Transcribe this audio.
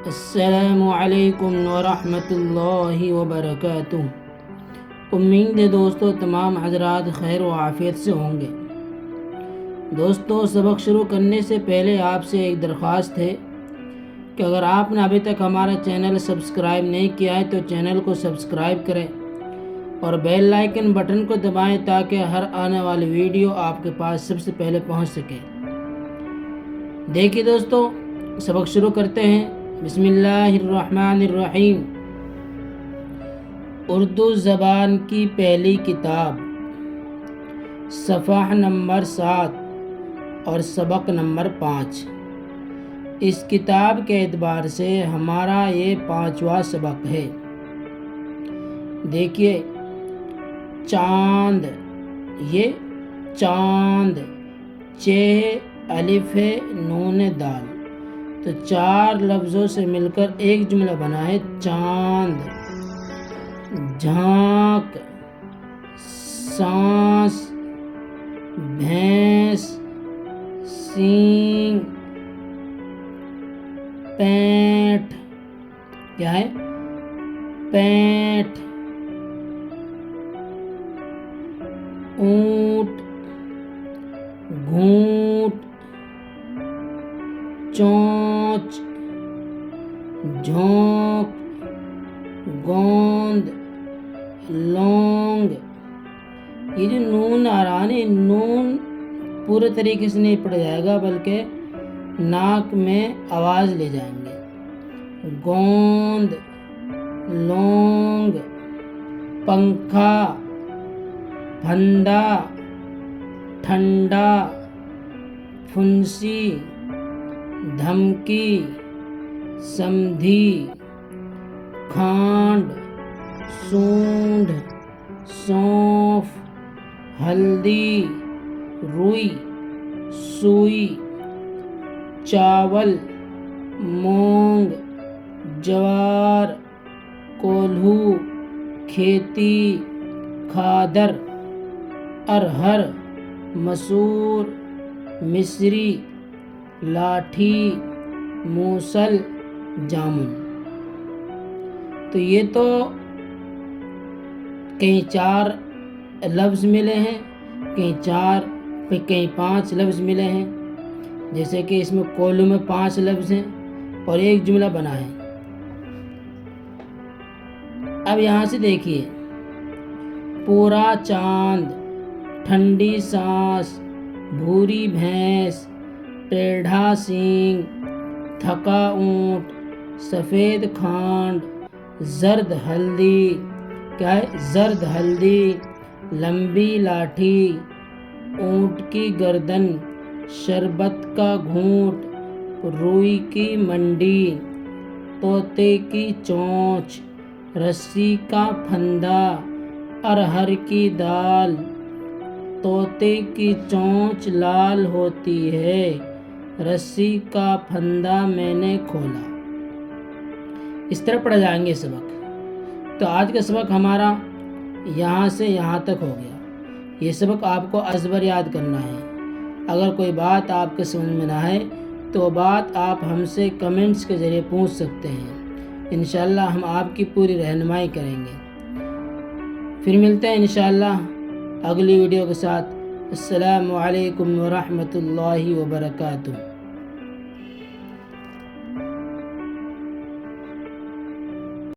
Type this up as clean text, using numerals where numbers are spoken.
السلام علیکم ورحمۃ اللہ وبرکاتہ۔ امید ہے دوستو تمام حضرات خیر و عافیت سے ہوں گے۔ دوستو سبق شروع کرنے سے پہلے آپ سے ایک درخواست ہے کہ اگر آپ نے ابھی تک ہمارا چینل سبسکرائب نہیں کیا ہے تو چینل کو سبسکرائب کریں اور بیل آئیکن بٹن کو دبائیں تاکہ ہر آنے والی ویڈیو آپ کے پاس سب سے پہلے پہنچ سکے۔ دیکھیے دوستو سبق شروع کرتے ہیں۔ بسم اللہ الرحمن الرحیم۔ اردو زبان کی پہلی کتاب، صفحہ نمبر 7 اور سبق نمبر 5۔ اس کتاب کے اعتبار سے ہمارا یہ 5واں سبق ہے۔ دیکھیے چاند، یہ چاند، چ الف ہے نون دال، تو 4 لفظوں سے مل کر ایک جملہ بنا ہے چاند۔ جھانک، سانس، بھینس، سینگ، پینٹ، کیا ہے پینٹ، اونٹ، گھونٹ، چونچ، جھونک، گوند، لونگ۔ یہ جو نون آ رہا ہے نون پورے طریقے سے نہیں پڑھا جائے گا بلکہ ناک میں آواز لے جائیں گے۔ گوند، لونگ، پنکھا، پھندا، ٹھنڈا، پھنسی، دھمکی، سمدھی، کھانڈ، سونڈ، سونف، ہلدی، روئی، سوئی، چاول، مونگ، جوار، کولہو، کھیتی، کھادر، ارہر، مسور، مصری، لاٹھی، موصل، جامن۔ تو یہ تو کہیں 4 لفظ ملے ہیں، کہیں 5 لفظ ملے ہیں، جیسے کہ اس میں کولو میں 5 لفظ ہیں اور ایک جملہ بنا ہے۔ اب یہاں سے دیکھیے پورا چاند، ٹھنڈی سانس، بھوری بھینس، ٹیڑھا سینگ، تھکا اونٹ، سفید کھانڈ، زرد ہلدی، کیا ہے زرد ہلدی، لمبی لاٹھی، اونٹ کی گردن، شربت کا گھونٹ، روئی کی منڈی، طوطے کی چونچ، رسی کا پھندا، ارہر کی دال، طوطے کی چونچ لال ہوتی ہے، رسی کا پھندا میں نے کھولا۔ اس طرح پڑھ جائیں گے سبق۔ تو آج کا سبق ہمارا یہاں سے یہاں تک ہو گیا۔ یہ سبق آپ کو ازبر یاد کرنا ہے۔ اگر کوئی بات آپ کے سمجھ میں نہ آئے تو وہ بات آپ ہم سے کمنٹس کے ذریعے پوچھ سکتے ہیں، انشاءاللہ ہم آپ کی پوری رہنمائی کریں گے۔ پھر ملتے ہیں انشاءاللہ اگلی ویڈیو کے ساتھ۔ السلام علیکم ورحمۃ اللہ وبرکاتہ۔